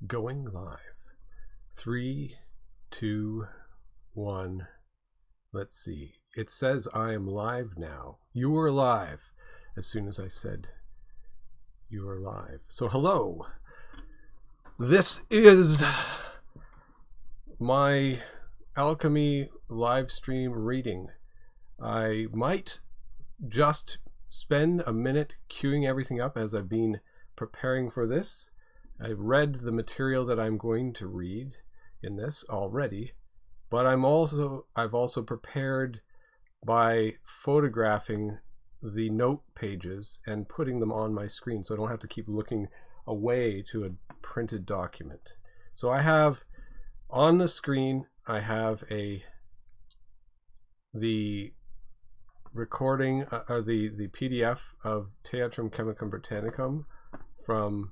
Going live. 3, 2, 1. Let's see. It says I am live now. You are live as soon as I said you are live. So hello. This is my Alchemy live stream reading. I might just spend a minute queuing everything up as I've been preparing for this. I've read the material that I'm going to read in this already, but I've also prepared by photographing the note pages and putting them on my screen so I don't have to keep looking away to a printed document. So I have on the screen, I have the recording or the PDF of Theatrum Chemicum Britannicum from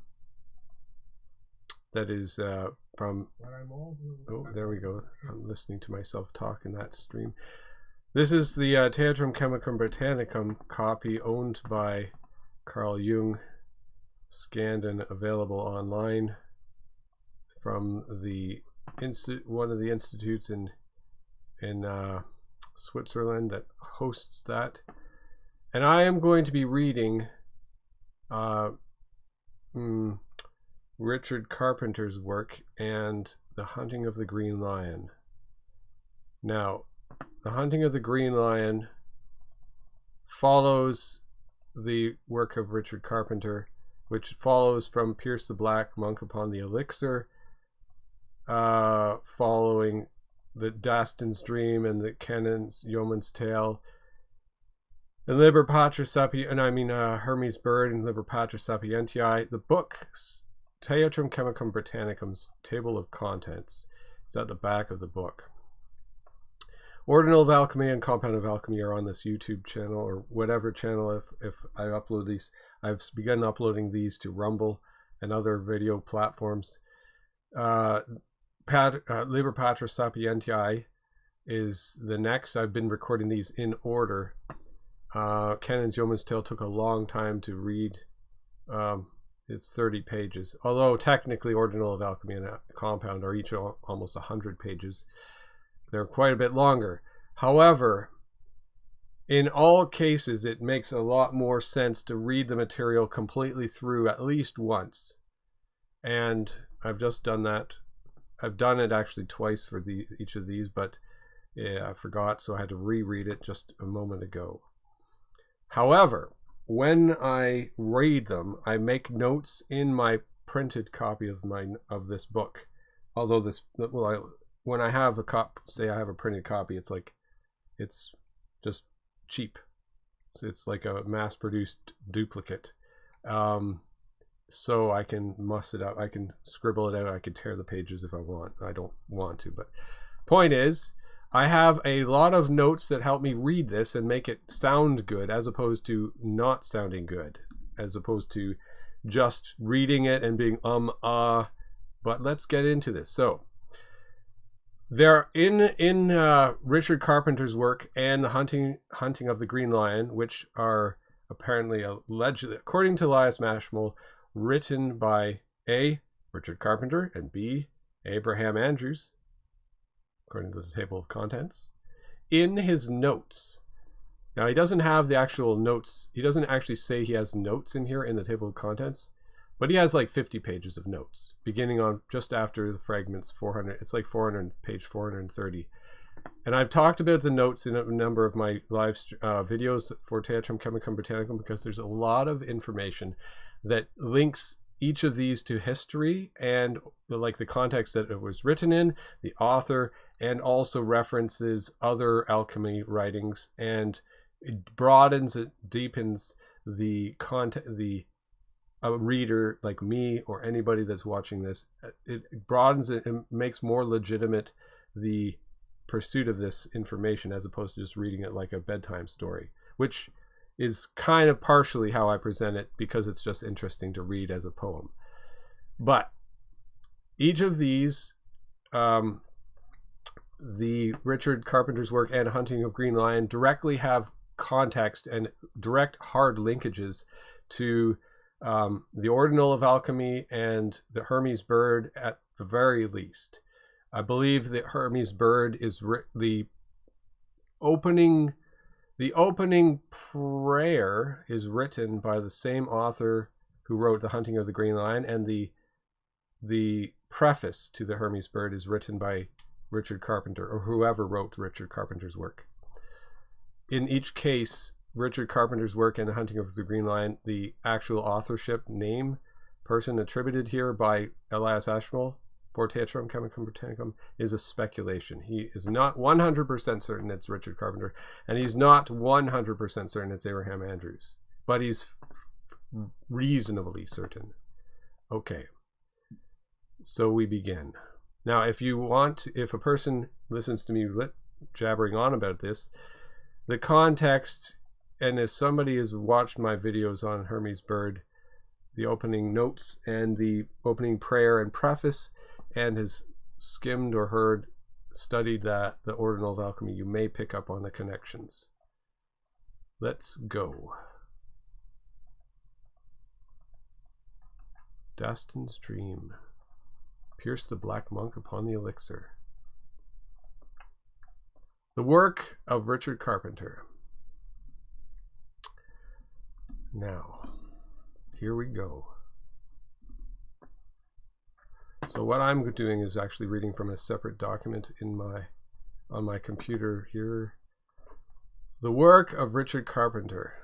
that is from oh, there we go. I'm listening to myself talk in that stream. This is the Theatrum Chemicum Britannicum copy owned by Carl Jung, scanned and available online from the one of the institutes in Switzerland that hosts that. And I am going to be reading Richard Carpenter's work and The Hunting of the Greene Lyon. Now, The Hunting of the Greene Lyon follows the work of Richard Carpenter, which follows from Pierce the Black Monk upon the Elixir, following the Daston's Dream and the Cannon's Yeoman's Tale, and Liber Patria Hermes Bird and Liber Patria Sapientiae. The book Theatrum Chemicum Britannicum's table of contents is at the back of the book. Ordinal of Alchemy and Compound of Alchemy are on this YouTube channel or whatever channel. If I upload these, I've begun uploading these to Rumble and other video platforms. Liber Patria Sapientiae is the next. I've been recording these in order. Cannon's Yeoman's Tale took a long time to read. It's 30 pages. Although technically Ordinal of Alchemy and Compound are each almost 100 pages. They're quite a bit longer. However, in all cases, it makes a lot more sense to read the material completely through at least once. And I've just done that. I've done it actually twice for each of these, but yeah, I forgot, so I had to reread it just a moment ago. However, when I read them, I make notes in my printed copy of this book. Although when I have a say I have a printed copy, it's like it's just cheap. So it's like a mass-produced duplicate. So I can muss it out. I can scribble it out. I can tear the pages if I want. I don't want to, but point is, I have a lot of notes that help me read this and make it sound good, as opposed to not sounding good, as opposed to just reading it and being but let's get into this. So there in Richard Carpenter's work and The Hunting of the Greene Lyon, which are apparently allegedly, according to Elias Ashmole, written by A, Richard Carpenter, and B, Abraham Andrews, according to the table of contents, in his notes. Now, he doesn't have the actual notes. He doesn't actually say he has notes in here in the table of contents, but he has like 50 pages of notes, beginning on just after the fragments 400. It's like page 430. And I've talked about the notes in a number of my live videos for Theatrum Chemicum Britannicum, because there's a lot of information that links each of these to history and like the context that it was written in, the author, and also references other alchemy writings, and it broadens, it deepens the content, a reader like me or anybody that's watching this. It broadens it and makes more legitimate the pursuit of this information, as opposed to just reading it like a bedtime story, which is kind of partially how I present it, because it's just interesting to read as a poem. But each of these, the Richard Carpenter's work and Hunting of Greene Lyon, directly have context and direct hard linkages to the Ordinal of Alchemy and the Hermes Bird at the very least. I believe that Hermes Bird is the opening prayer is written by the same author who wrote The Hunting of the Greene Lyon, and the preface to the Hermes Bird is written by Richard Carpenter, or whoever wrote Richard Carpenter's work. In each case, Richard Carpenter's work and The Hunting of the Greene Lyon, the actual authorship name, person attributed here by Elias Ashmole for Theatrum Chemicum Britannicum, is a speculation. He is not 100% certain it's Richard Carpenter, and he's not 100% certain it's Abraham Andrews, but he's reasonably certain. Okay, so we begin. Now, if a person listens to me jabbering on about this, the context, and if somebody has watched my videos on Hermes Bird, the opening notes and the opening prayer and preface, and has skimmed or studied the Ordinal of Alchemy, you may pick up on the connections. Let's go. Daston's dream. Pierce the black monk upon the elixir. The work of Richard Carpenter. Now, here we go. So what I'm doing is actually reading from a separate document on my computer here. The work of Richard Carpenter.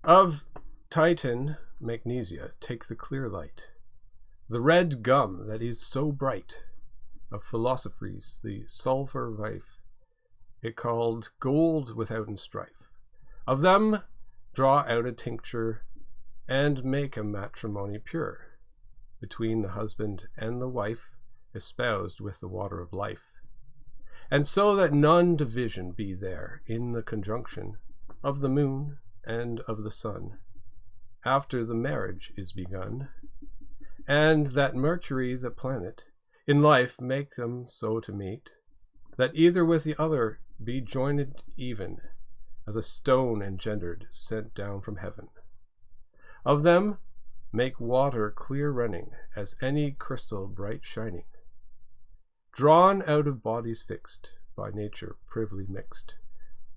Of Titan magnesia, take the clear light. The red gum that is so bright. Of philosophies, the sulphur rife, it called gold withouten strife. Of them draw out a tincture, and make a matrimony pure, between the husband and the wife, espoused with the water of life. And so that none division be there in the conjunction of the moon and of the sun, after the marriage is begun, and that Mercury the planet in life make them so to meet, that either with the other be joined even, as a stone engendered sent down from heaven. Of them make water clear running, as any crystal bright shining, drawn out of bodies fixed, by nature privily mixed,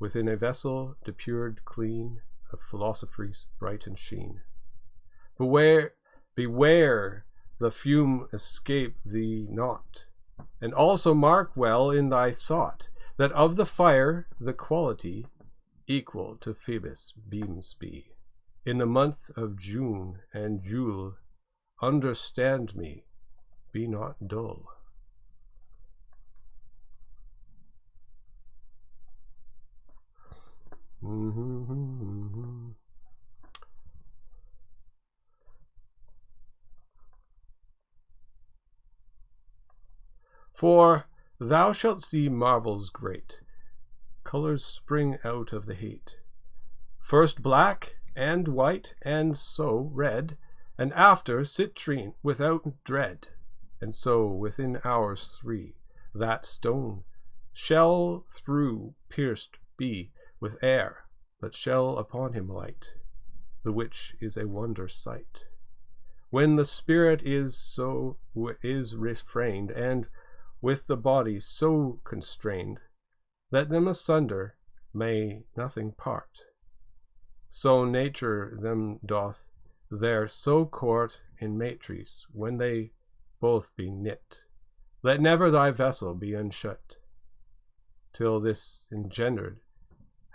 within a vessel depured clean, of philosophies bright and sheen. Beware the fume escape thee not, and also mark well in thy thought, that of the fire the quality equal to Phoebus' beams be. In the month of June and Jule, understand me, be not dull. For thou shalt see marvels great, colors spring out of the hate, first black and white, and so red, and after citrine without dread, and so within hours 3, that stone shall through pierced be with air, but shall upon him light, the which is a wonder sight. When the spirit is refrained, and with the body so constrained, that them asunder may nothing part. So nature them doth there so court in matrice, when they both be knit. Let never thy vessel be unshut, till this engendered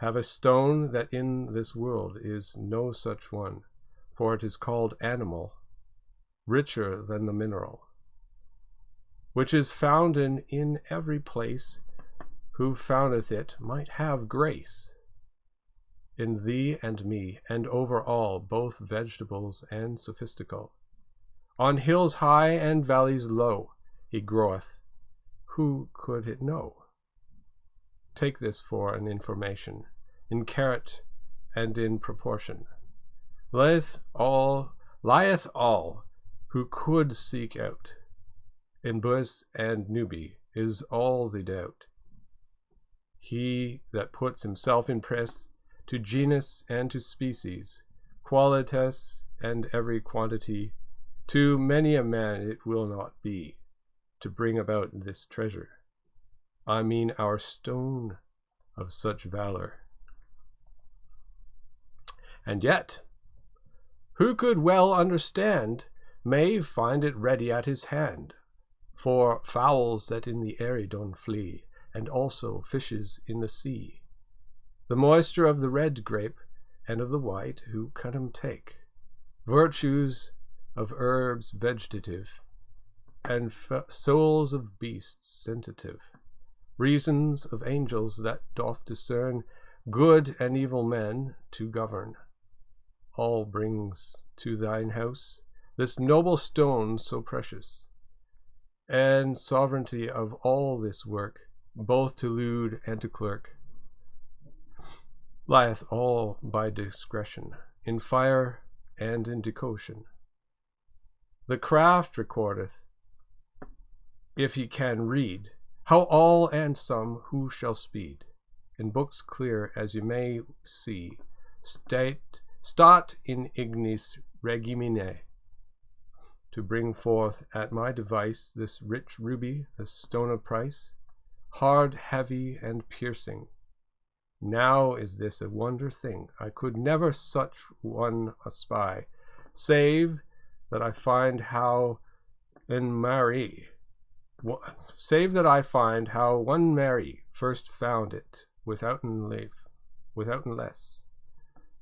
have a stone that in this world is no such one, for it is called animal, richer than the mineral, which is founden in every place. Who foundeth it might have grace in thee and me, and over all, both vegetables and sophistical. On hills high and valleys low he groweth, who could it know? Take this for an information, in carat and in proportion. Lieth all who could seek out, in Bus and Nubi is all the doubt. He that puts himself in press to genus and to species, qualitas and every quantity, to many a man it will not be, to bring about this treasure. I mean our stone of such valor. And yet, who could well understand may find it ready at his hand, for fowls that in the air don't flee, and also fishes in the sea. The moisture of the red grape and of the white, who can 'em take, virtues of herbs vegetative, and souls of beasts sensitive, reasons of angels that doth discern good and evil men to govern, all brings to thine house this noble stone so precious, and sovereignty of all this work, both to lewd and to clerk, lieth all by discretion, in fire and in decoction. The craft recordeth, if he can read, how all and some who shall speed, in books clear as you may see, stat in ignis regimine, to bring forth at my device this rich ruby, this stone of price, hard, heavy, and piercing. Now is this a wonder thing, I could never such one espy, save that I find how one Mary first found it, withouten less.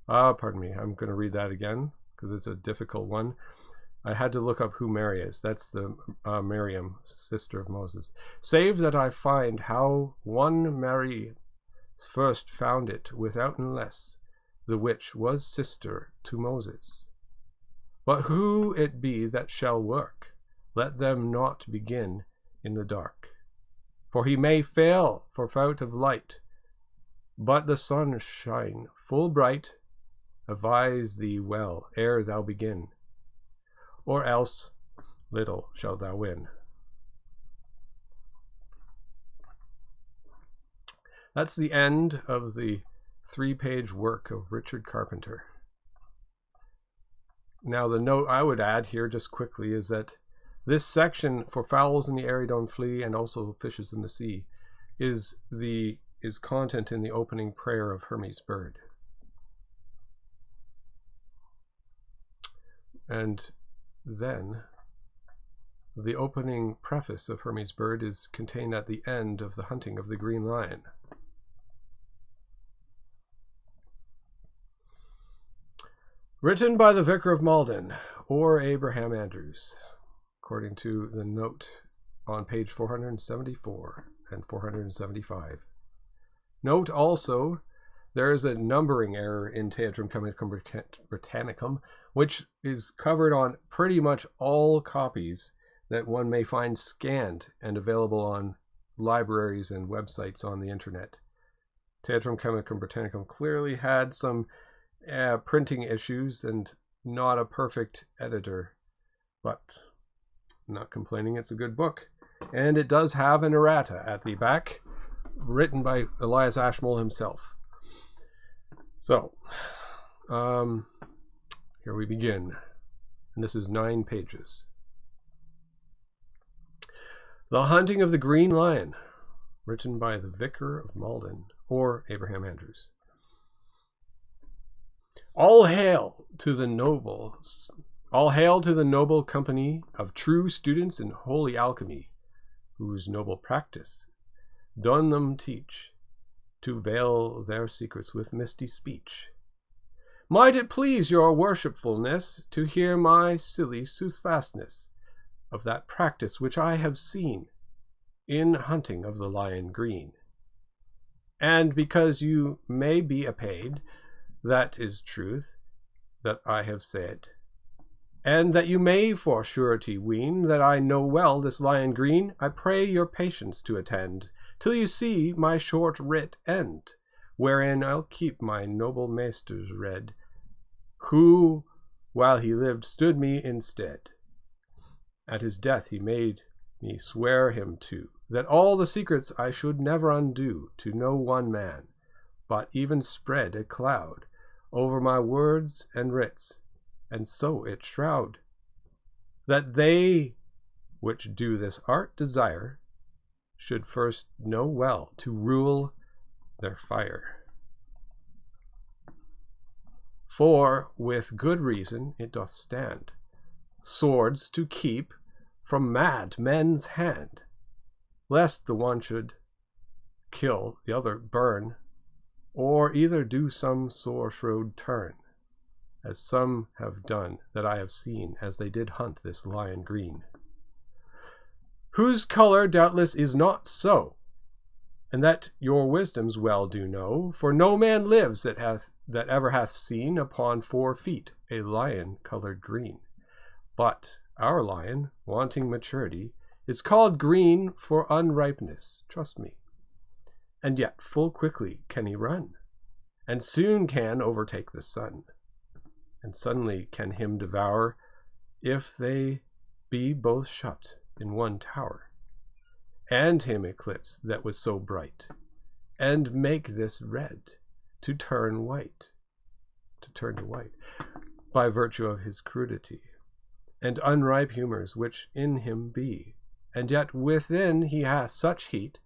Pardon me, I'm going to read that again, because it's a difficult one. I had to look up who Mary is. That's the Miriam, sister of Moses. Save that I find how one Mary first found it, withouten less, the which was sister to Moses. But who it be that shall work, let them not begin in the dark. For he may fail for fount of light, but the sun shine full bright. Avise thee well ere thou begin, or else little shalt thou win. That's the end of the 3-page work of Richard Carpenter. Now, the note I would add here just quickly is that this section, for fowls in the air don't flee and also fishes in the sea, is content in the opening prayer of Hermes Bird. And then the opening preface of Hermes Bird is contained at the end of The Hunting of the Greene Lyon. Written by the Vicar of Malden, or Abraham Andrews, according to the note on page 474 and 475. Note also, there is a numbering error in Theatrum Chemicum Britannicum, which is covered on pretty much all copies that one may find scanned and available on libraries and websites on the internet. Theatrum Chemicum Britannicum clearly had some printing issues and not a perfect editor, but I'm not complaining, it's a good book. And it does have an errata at the back, written by Elias Ashmole himself. So, here we begin, and this is 9 pages. The Hunting of the Greene Lyon, written by the Vicar of Malden, or Abraham Andrews. All hail to the noble company of true students in holy alchemy, whose noble practice doth them teach to veil their secrets with misty speech. Might it please your worshipfulness to hear my silly soothfastness of that practice which I have seen in hunting of the lion green? And because you may be apaid, that is truth that I have said, and that you may for surety ween that I know well this lion green, I pray your patience to attend, till you see my short writ end, wherein I'll keep my noble master's Redd, who, while he lived, stood me in stead. At his death he made me swear him to, that all the secrets I should never undo to no one man, but even spread a cloud over my words and writs, and so it shroud, that they which do this art desire should first know well to rule their fire. For with good reason it doth stand, swords to keep from mad men's hand, lest the one should kill, the other burn, or either do some sore shrewd turn, as some have done that I have seen, as they did hunt this lion green, whose colour doubtless is not so, and that your wisdoms well do know, for no man lives that ever hath seen upon 4 feet a lion coloured green. But our lion, wanting maturity, is called green for unripeness, trust me. And yet full quickly can he run, and soon can overtake the sun, and suddenly can him devour, if they be both shut in one tower, and him eclipse that was so bright, and make this red to turn white, to white, by virtue of his crudity, and unripe humours which in him be, and yet within he hath such heat,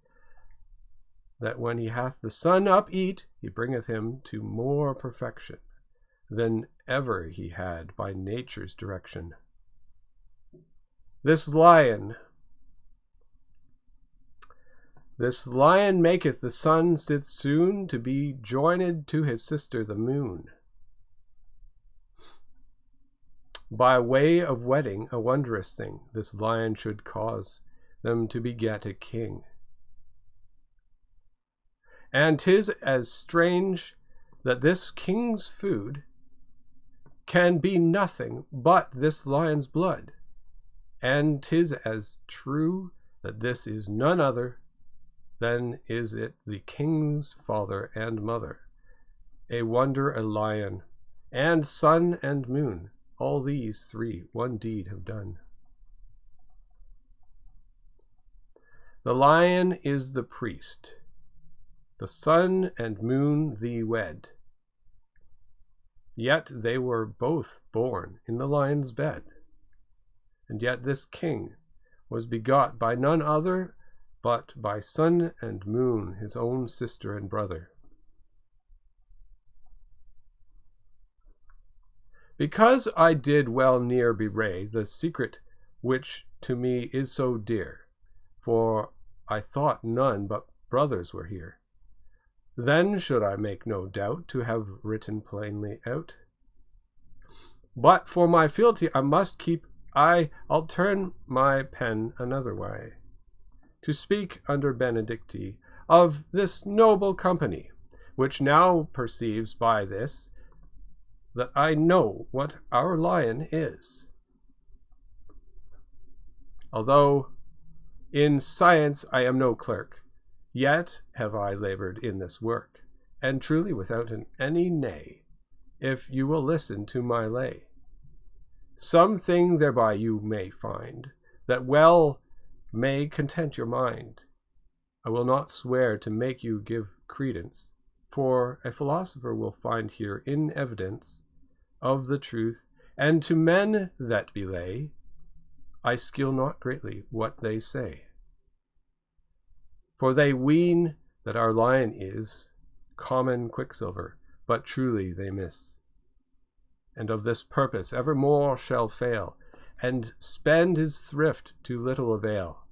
that when he hath the sun up eat, he bringeth him to more perfection than ever he had by nature's direction. This lion maketh the sun sit soon to be joined to his sister the moon. By way of wedding, a wondrous thing, this lion should cause them to beget a king. And 'tis as strange that this king's food can be nothing but this lion's blood, and 'tis as true that this is none other than is it the king's father and mother. A wonder a lion, and sun and moon, all these 3 one deed have done. The lion is the priest, the sun and moon thee wed, yet they were both born in the lion's bed, and yet this king was begot by none other but by sun and moon, his own sister and brother. Because I did well near bewray the secret which to me is so dear, for I thought none but brothers were here, then should I make no doubt to have written plainly out. But for my fealty I must keep, I'll turn my pen another way, to speak under benedicti of this noble company, which now perceives by this that I know what our lion is. Although in science I am no clerk, yet have I laboured in this work, and truly without any nay, if you will listen to my lay. Something thereby you may find, that well may content your mind. I will not swear to make you give credence, for a philosopher will find here in evidence of the truth, and to men that belay, I skill not greatly what they say. For they ween that our lion is common quicksilver, but truly they miss, and of this purpose evermore shall fail, and spend his thrift to little avail,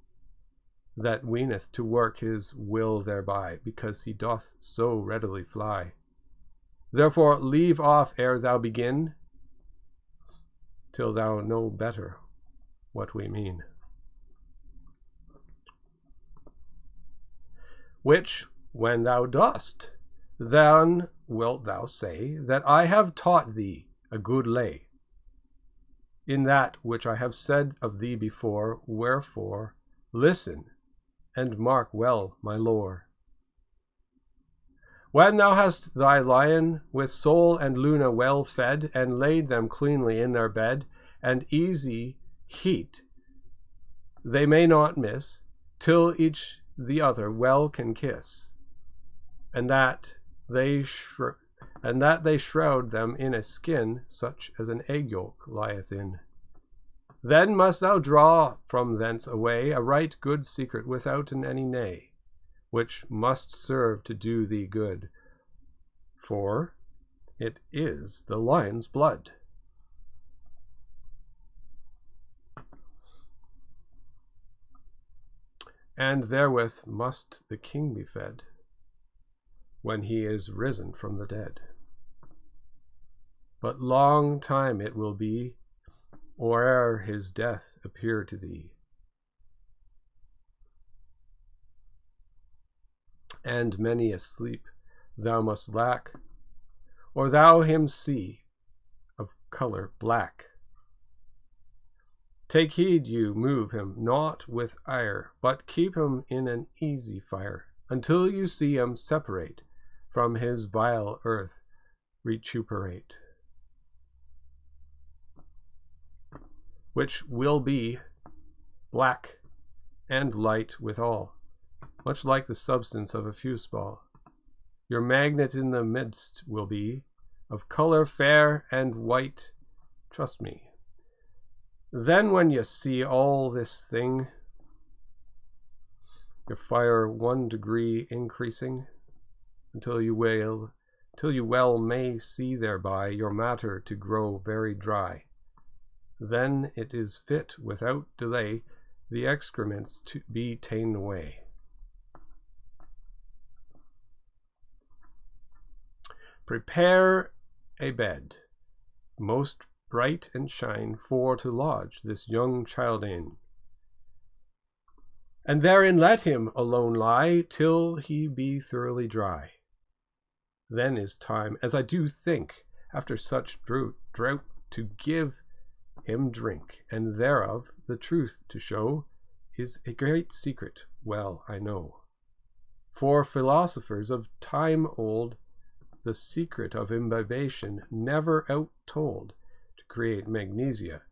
that weeneth to work his will thereby, because he doth so readily fly. Therefore leave off ere thou begin, till thou know better what we mean. Which, when thou dost, then wilt thou say that I have taught thee a good lay, in that which I have said of thee before, wherefore listen, and mark well my lore. When thou hast thy lion with Sol and Luna well fed, and laid them cleanly in their bed, and easy heat they may not miss, till each the other well can kiss, and that they shroud them in a skin such as an egg yolk lieth in. Then must thou draw from thence away a right good secret without any nay, which must serve to do thee good, for it is the lion's blood. And therewith must the king be fed, when he is risen from the dead. But long time it will be, or ere his death appear to thee. And many a sleep thou must lack, or thou him see of colour black. Take heed you move him not with ire, but keep him in an easy fire, until you see him separate from his vile earth recuperate, which will be black and light withal, much like the substance of a fuseball. Your magnet in the midst will be of colour fair and white, trust me. Then when you see all this thing, your fire 1 degree increasing, until you well may see thereby your matter to grow very dry. Then it is fit without delay the excrements to be ta'en away. Prepare a bed, most bright and shine, for to lodge this young child in, and therein let him alone lie till he be thoroughly dry. Then is time, as I do think, after such drought to give him drink, and thereof the truth to show is a great secret, well I know. For philosophers of time old the secret of imbibation never outtold, to create magnesia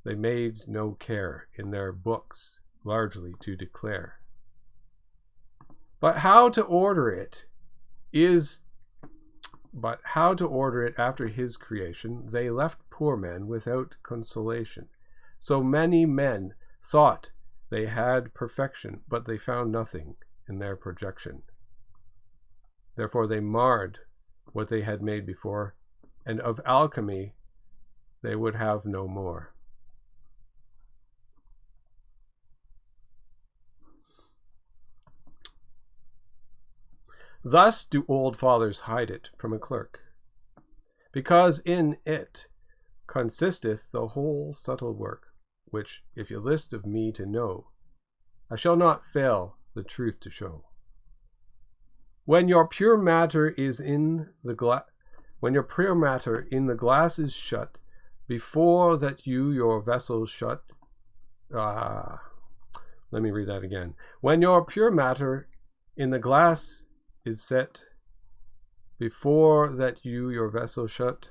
they made no care in their books largely to declare. But how to order it after his creation they left poor men without consolation. So many men thought they had perfection, but they found nothing in their projection. Therefore they marred what they had made before, and of alchemy they would have no more. Thus do old fathers hide it from a clerk, because in it consisteth the whole subtle work, which, if you list of me to know, I shall not fail the truth to show. When your pure matter in the glass is shut, before that you your vessel shut. Let me read that again. When your pure matter in the glass is set, before that you your vessel shut,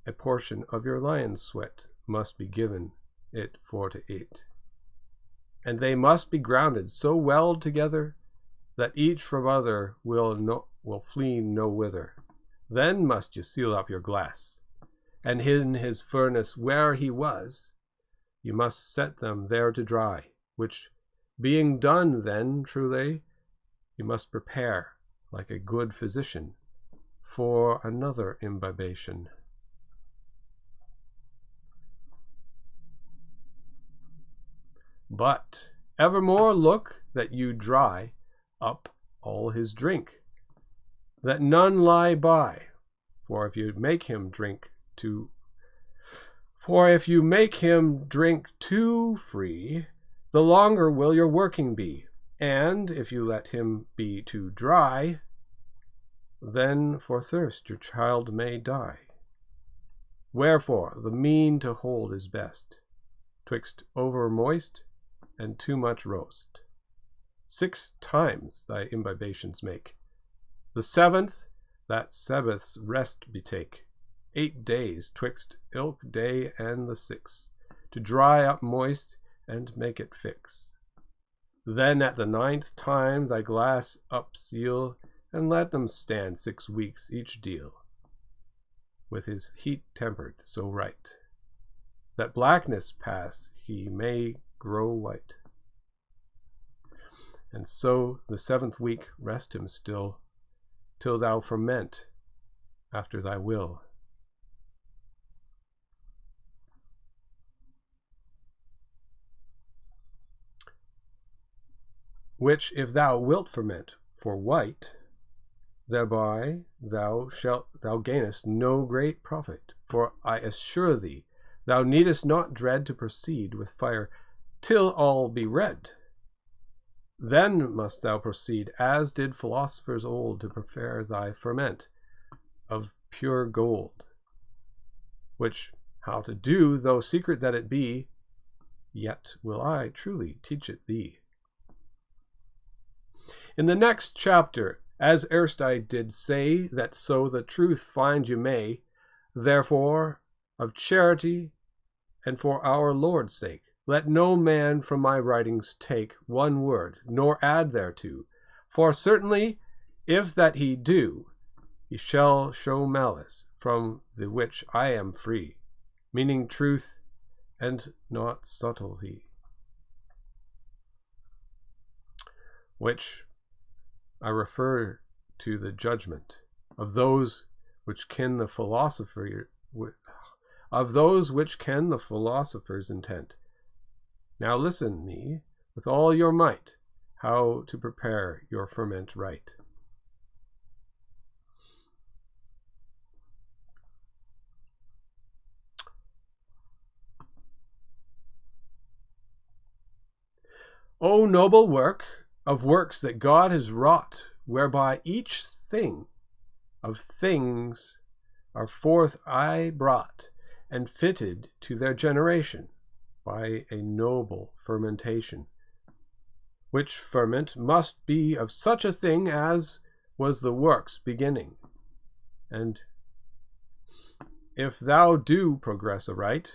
a portion of your lion's sweat must be given it for to eat, and they must be grounded so well together that each from other will flee no whither. Then must you seal up your glass, and in his furnace where he was, you must set them there to dry, which being done then truly, you must prepare, like a good physician, for another imbibation. But evermore look that you dry up all his drink, that none lie by. For if you make him drink too free, the longer will your working be, and if you let him be too dry, then for thirst your child may die. Wherefore the mean to hold is best, twixt over moist and too much roast. 6 times thy imbibations make, the 7th that Sabbath's rest betake, 8 days twixt ilk day and the 6th, to dry up moist and make it fix. Then at the 9th time thy glass upseal, and let them stand 6 weeks each deal, with his heat tempered so right, that blackness pass he may grow white. And so the 7th week rest him still, till thou ferment after thy will. Which if thou wilt ferment for white, thereby thou gainest no great profit, for I assure thee, thou needest not dread to proceed with fire till all be red. Then must thou proceed, as did philosophers old, to prepare thy ferment of pure gold, which how to do, though secret that it be, yet will I truly teach it thee. In the next chapter, as erst I did say, that so the truth find you may, therefore, of charity and for our Lord's sake, let no man from my writings take one word, nor add thereto, for certainly, if that he do, he shall show malice, from the which I am free, meaning truth and not subtlety. Which I refer to the judgment of those which ken the philosopher's intent. Now listen me with all your might, how to prepare your ferment right. O noble work of works that God has wrought, whereby each thing of things are forth aye brought, and fitted to their generation by a noble fermentation, which ferment must be of such a thing as was the work's beginning. And if thou do progress aright,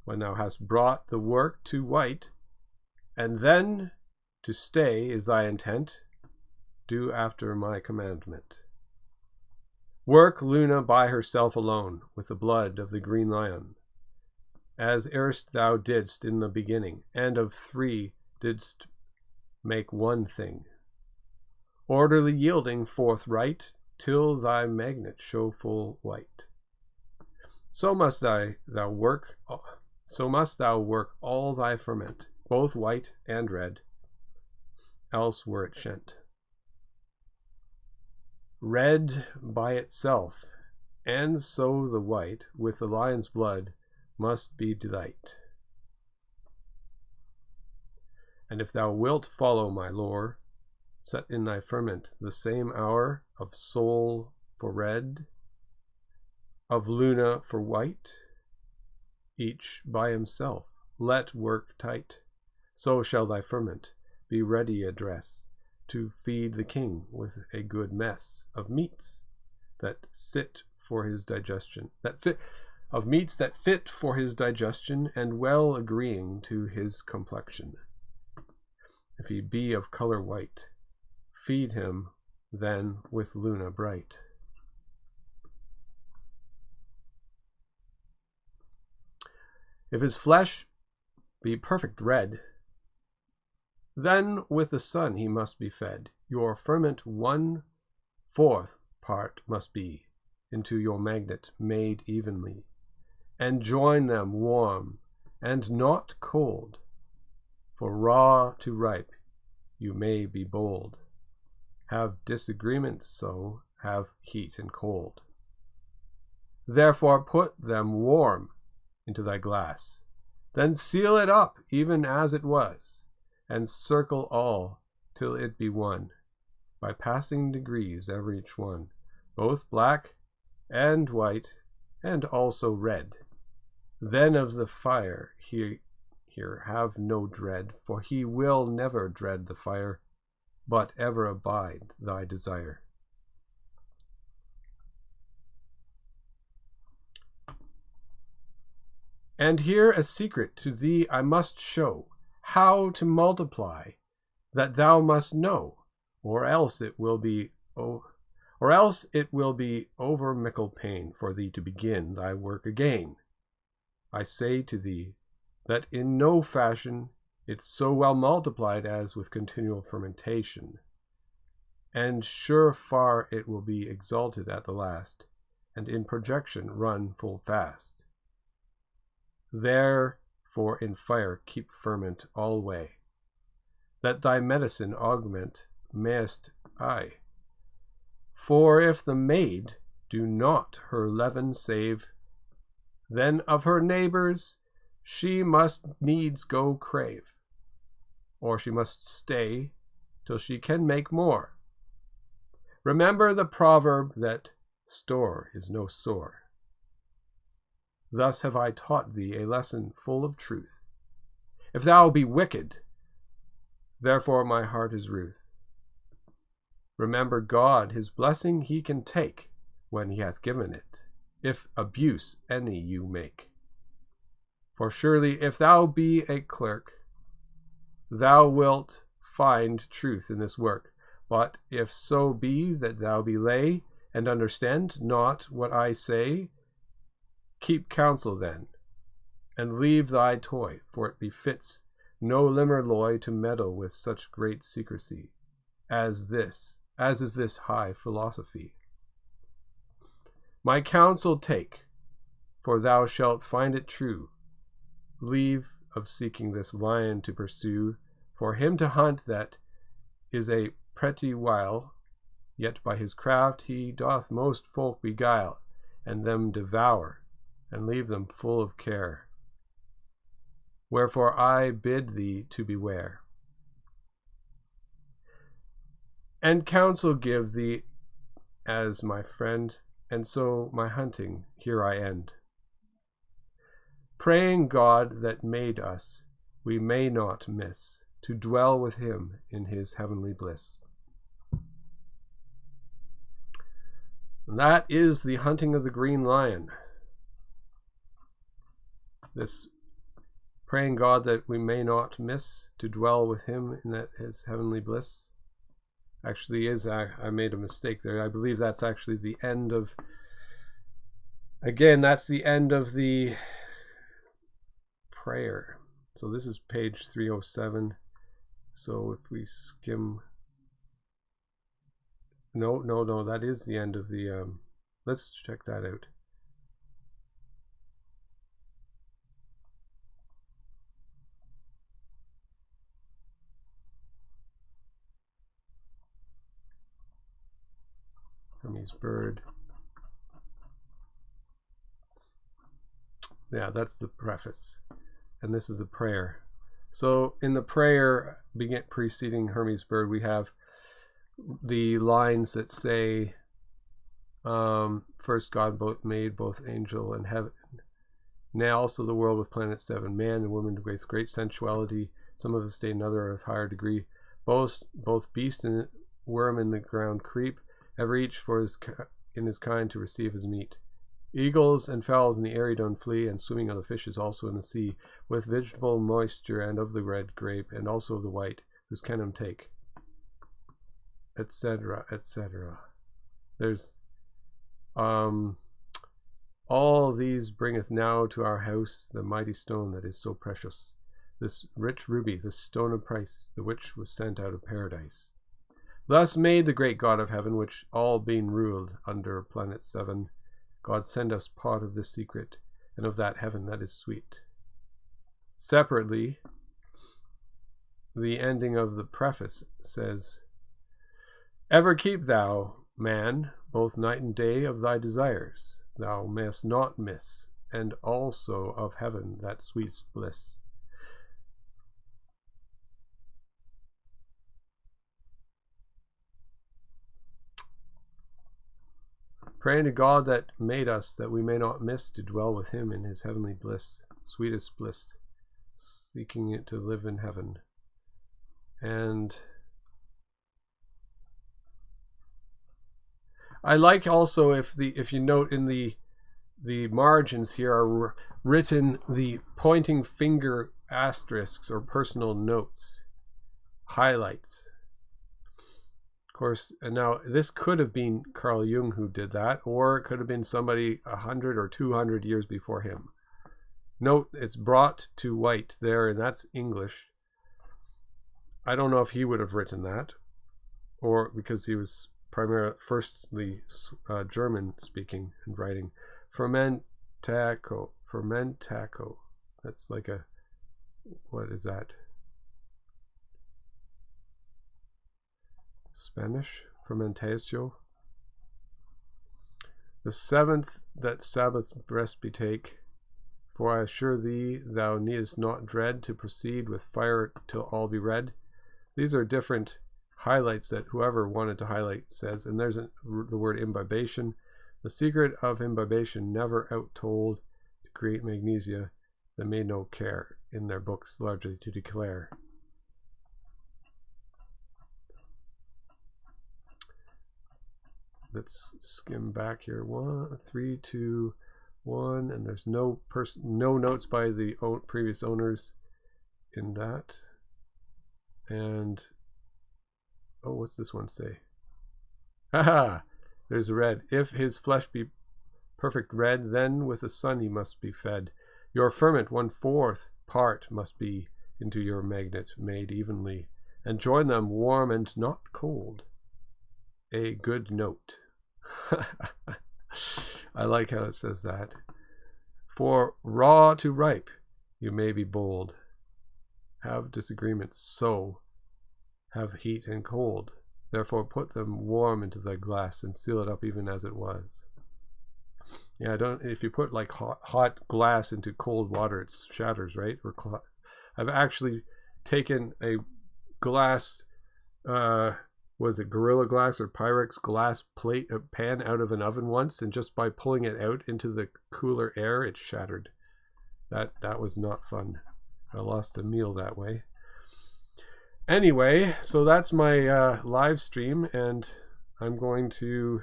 when thou hast brought the work to white, and then to stay is thy intent, do after my commandment. Work Luna by herself alone, with the blood of the Greene Lyon, as erst thou didst in the beginning, and of 3 didst make one thing, orderly yielding forth right, till thy magnet show full white. So must thou work all thy ferment, both white and red, else were it shent. Red by itself, and so the white with the lion's blood must be delight. And if thou wilt follow my lore, set in thy ferment the same hour of soul for red, of Luna for white, each by himself let work tight. So shall thy ferment be ready address to feed the king with a good mess of meats that sit for his digestion, meats that fit for his digestion, and well agreeing to his complexion. If he be of color white, feed him then with Luna bright. If his flesh be perfect red, then with the sun he must be fed. Your ferment 1/4 part must be into your magnet made evenly, and join them warm and not cold, for raw to ripe you may be bold. Have disagreement, so have heat and cold. Therefore put them warm into thy glass, then seal it up even as it was, and circle all till it be one, by passing degrees every each one, both black and white, and also red. Then of the fire here have no dread, for he will never dread the fire, but ever abide thy desire. And here a secret to thee I must show, how to multiply, that thou must know, or else it will be or else it will be over mickle pain for thee to begin thy work again. I say to thee that in no fashion it's so well multiplied as with continual fermentation, and sure far it will be exalted at the last, and in projection run full fast. Therefore in fire keep ferment alway, that thy medicine augment mayest I. For if the maid do not her leaven save, then of her neighbors she must needs go crave, or she must stay till she can make more. Remember the proverb that store is no sore. Thus have I taught thee a lesson full of truth. If thou be wicked, therefore my heart is ruth. Remember God, his blessing he can take when he hath given it, if abuse any you make. For surely if thou be a clerk, thou wilt find truth in this work. But if so be that thou be lay, and understand not what I say, keep counsel then, and leave thy toy, for it befits no limmer loy to meddle with such great secrecy as is this high philosophy. My counsel take, for thou shalt find it true. Leave of seeking this lion to pursue, for him to hunt that is a pretty while, yet by his craft he doth most folk beguile, and them devour, and leave them full of care. Wherefore I bid thee to beware, and counsel give thee as my friend, and so my hunting here I end. Praying God that made us, we may not miss to dwell with him in his heavenly bliss. And that is the hunting of the Greene Lyon. This praying God that we may not miss to dwell with him in his heavenly bliss actually is, I made a mistake there. I believe that's actually the end of, again, that's the end of the prayer. So this is page 307. So if we skim, no, that is the end of the, let's check that out. Hermes Bird. Yeah, that's the preface. And this is a prayer. So in the prayer preceding Hermes Bird, we have the lines that say, first God made both angel and heaven. Now also the world with planets 7, man and woman with great sensuality. Some of us stay another with higher degree. Both beast and worm in the ground creep, every each in his kind to receive his meat. Eagles and fowls in the air don't flee, and swimming of the fishes also in the sea, with vegetable moisture and of the red grape, and also of the white, whose can him take, etc., etc. There's all these bringeth now to our house the mighty stone that is so precious, this rich ruby, the stone of price, the which was sent out of paradise. Thus made the great God of heaven, which all being ruled under planet 7, God send us part of this secret, and of that heaven that is sweet. Separately, the ending of the preface says, ever keep thou, man, both night and day of thy desires, thou mayst not miss, and also of heaven that sweetest bliss. Praying to God that made us, that we may not miss to dwell with him in his heavenly bliss, sweetest bliss, seeking it to live in heaven. And I like also if you note in the margins here are written the pointing finger asterisks or personal notes, highlights. Of course, and now this could have been Carl Jung who did that, or it could have been somebody 100 or 200 years before him. Note, it's brought to white there, and that's English. I don't know if he would have written that, or because he was firstly German speaking and writing. Fermentaco. That's like a, what is that? Spanish? Fermentatio. The seventh that Sabbath's breast betake, for I assure thee, thou needest not dread to proceed with fire till all be red. These are different highlights that whoever wanted to highlight says, and there's the word imbibation. The secret of imbibation never outtold to create magnesia that made no care in their books largely to declare. Let's skim back here. 1, 3, 2, 1, and there's no notes by the previous owners in that. And oh, what's this one say? Haha, there's a red. If his flesh be perfect red, then with the sun he must be fed. Your ferment 1/4 part must be into your magnet made evenly, and join them warm and not cold. A good note. I like how it says that. For raw to ripe, you may be bold. Have disagreements, so have heat and cold. Therefore put them warm into the glass and seal it up even as it was. Yeah, if you put like hot glass into cold water, it shatters, right? I've actually taken a glass, was it Gorilla Glass or Pyrex glass pan out of an oven once, and just by pulling it out into the cooler air, it shattered. That was not fun. I lost a meal that way. Anyway, so that's my live stream, and I'm going to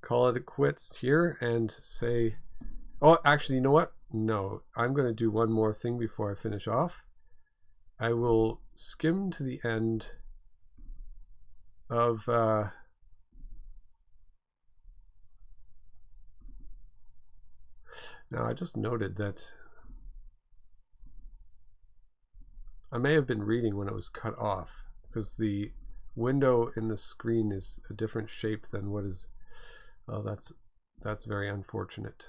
call it a quits here and say, oh, actually, you know what? No, I'm going to do one more thing before I finish off. I will skim to the end of now I just noted that I may have been reading when it was cut off, because the window in the screen is a different shape than what is. Oh, that's very unfortunate.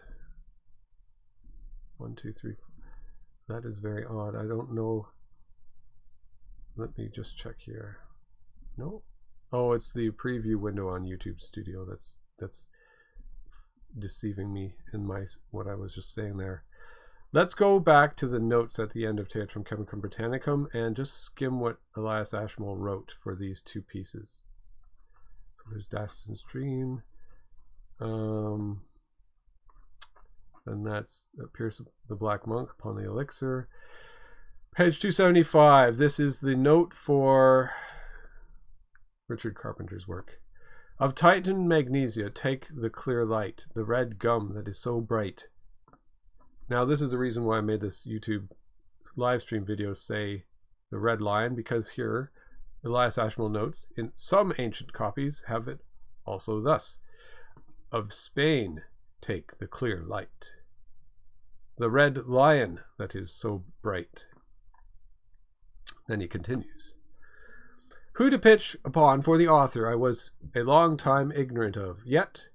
1, 2, 3. That is very odd. I don't know. Let me just check here. No. Oh, it's the preview window on YouTube Studio. That's deceiving me in what I was just saying there. Let's go back to the notes at the end of Theatrum Chemicum Britannicum and just skim what Elias Ashmole wrote for these two pieces. So there's Daston's Dream. Then that's Pierce the Black Monk upon the elixir. Page 275. This is the note for Richard Carpenter's work. Of Titan magnesia, take the clear light, the red gum that is so bright. Now, this is the reason why I made this YouTube live stream video say the red lion, because here, Elias Ashmole notes, in some ancient copies have it also thus. Of Spain, take the clear light, the red lion that is so bright. Then he continues. Who to pitch upon for the author I was a long time ignorant of, yet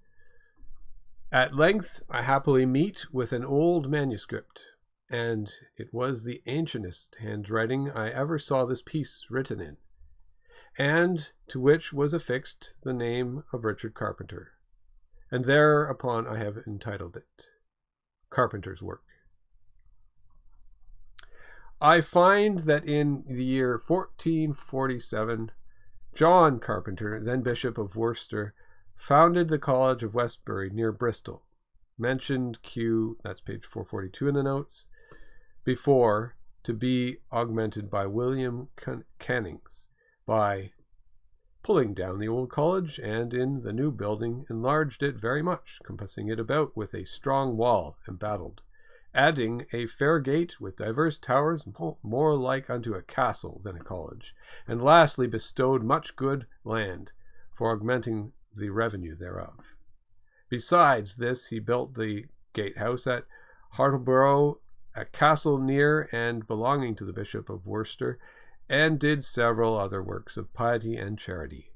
at length I happily meet with an old manuscript, and it was the ancientest handwriting I ever saw this piece written in, and to which was affixed the name of Richard Carpenter, and thereupon I have entitled it Carpenter's Work. I find that in the year 1447, John Carpenter, then Bishop of Worcester, founded the College of Westbury near Bristol, mentioned Q, that's page 442 in the notes, before, to be augmented by William Cannings, by pulling down the old college, and in the new building enlarged it very much, compassing it about with a strong wall embattled, adding a fair gate with diverse towers, more like unto a castle than a college, and lastly bestowed much good land for augmenting the revenue thereof. Besides this, he built the gatehouse at Hartleborough, a castle near and belonging to the Bishop of Worcester, and did several other works of piety and charity.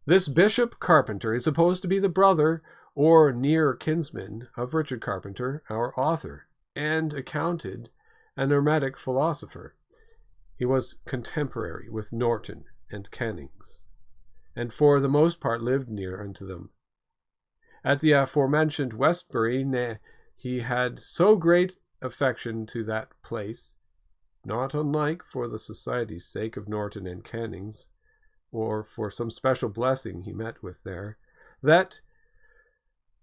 This Bishop Carpenter is supposed to be the brother or near kinsman of Richard Carpenter, our author, and accounted an Hermetic philosopher. He was contemporary with Norton and Cannings, and for the most part lived near unto them. At the aforementioned Westbury, he had so great affection to that place, not unlike for the society's sake of Norton and Cannings, or for some special blessing he met with there, that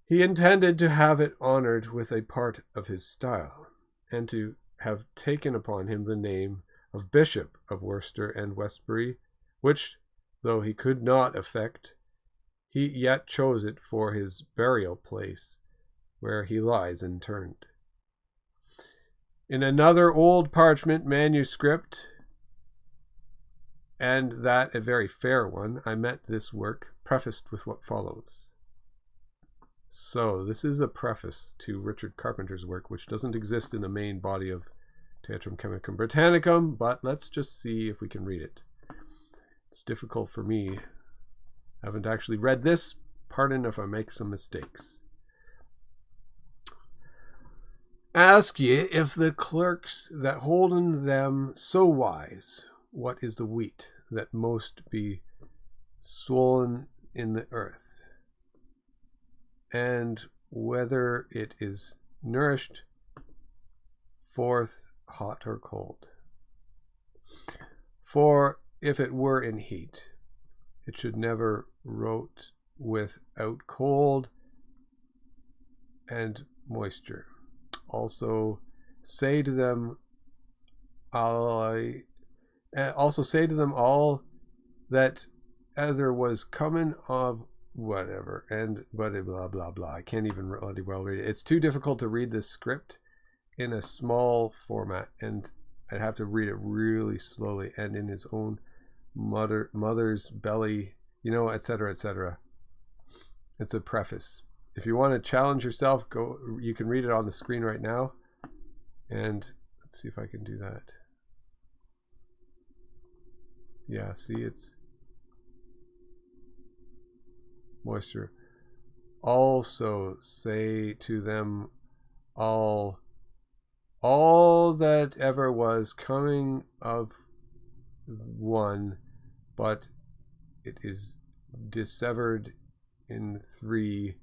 he intended to have it honored with a part of his style, and to have taken upon him the name of Bishop of Worcester and Westbury, which, though he could not effect, he yet chose it for his burial place, where he lies interred. In another old parchment manuscript, and that a very fair one, I met this work prefaced with what follows. So, this is a preface to Richard Carpenter's work, which doesn't exist in the main body of Theatrum Chemicum Britannicum, but let's just see if we can read it. It's difficult for me. I haven't actually read this. Pardon if I make some mistakes. Ask ye if the clerks that holden them so wise, what is the wheat that most be swollen in the earth, and whether it is nourished forth hot or cold? For if it were in heat, it should never rot without cold and moisture. Also say to them all that either was coming of whatever, and blah blah blah. I can't even really well read it. It's too difficult to read this script in a small format, and I'd have to read it really slowly and in his own mother's belly, etc., etc. It's a preface. If you want to challenge yourself, you can read it on the screen right now, and let's see if I can do that. Yeah, see, it's moisture. Also say to them all that ever was coming of one, but it is dissevered in three,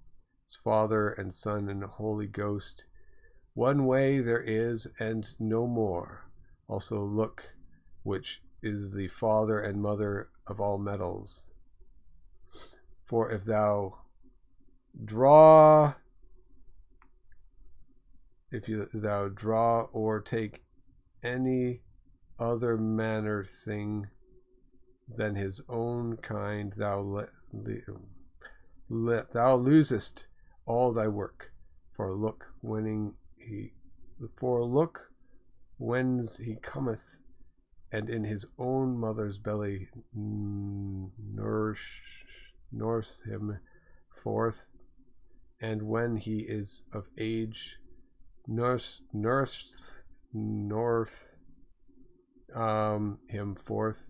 its Father and Son and Holy Ghost. One way there is, and no more. Also look, which is the father and mother of all metals. For if thou draw or take any other manner thing than his own kind, thou losest all thy work. For look whence he cometh, and in his own mother's belly nourish him forth, and when he is of age north him forth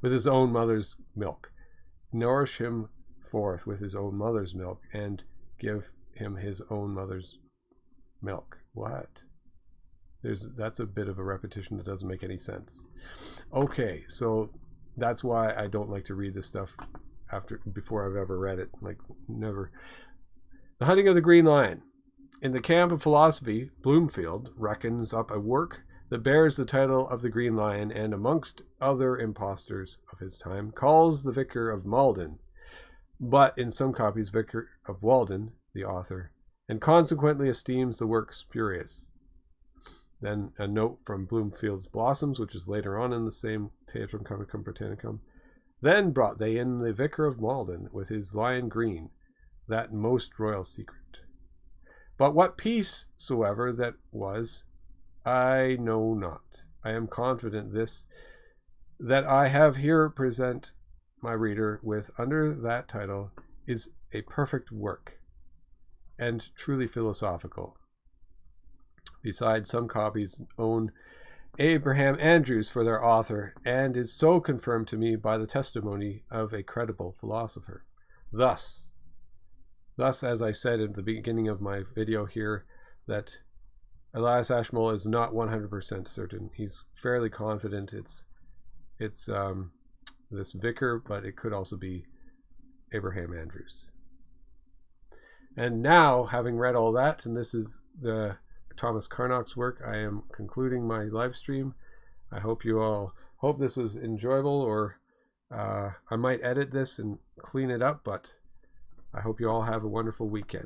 with his own mother's milk. Nourish him forth with his own mother's milk, and give him his own mother's milk. What? That's a bit of a repetition that doesn't make any sense. Okay, so that's why I don't like to read this stuff before I've ever read it. Like, never. The Hunting of the Greene Lyon. In the camp of philosophy, Bloomfield reckons up a work that bears the title of the Greene Lyon, and amongst other impostors of his time, calls the Vicar of Malden, but in some copies Vicar of Walden, the author, and consequently esteems the work spurious. Then a note from Bloomfield's Blossoms, which is later on in the same Theatrum Chemicum Britannicum. Then brought they in the Vicar of Malden with his Lion Green, that most royal secret. But what peace soever that was, I know not. I am confident that I have here present my reader with under that title is a perfect work, and truly philosophical. Besides, some copies own Abraham Andrews for their author, and is so confirmed to me by the testimony of a credible philosopher. Thus, as I said at the beginning of my video here, that Elias Ashmole is not 100% certain. He's fairly confident it's this vicar, but it could also be Abraham Andrews. And now, having read all that, and this is the Thomas Carnock's work, I am concluding my live stream. I hope you all hope this was enjoyable, or I might edit this and clean it up, but I hope you all have a wonderful weekend.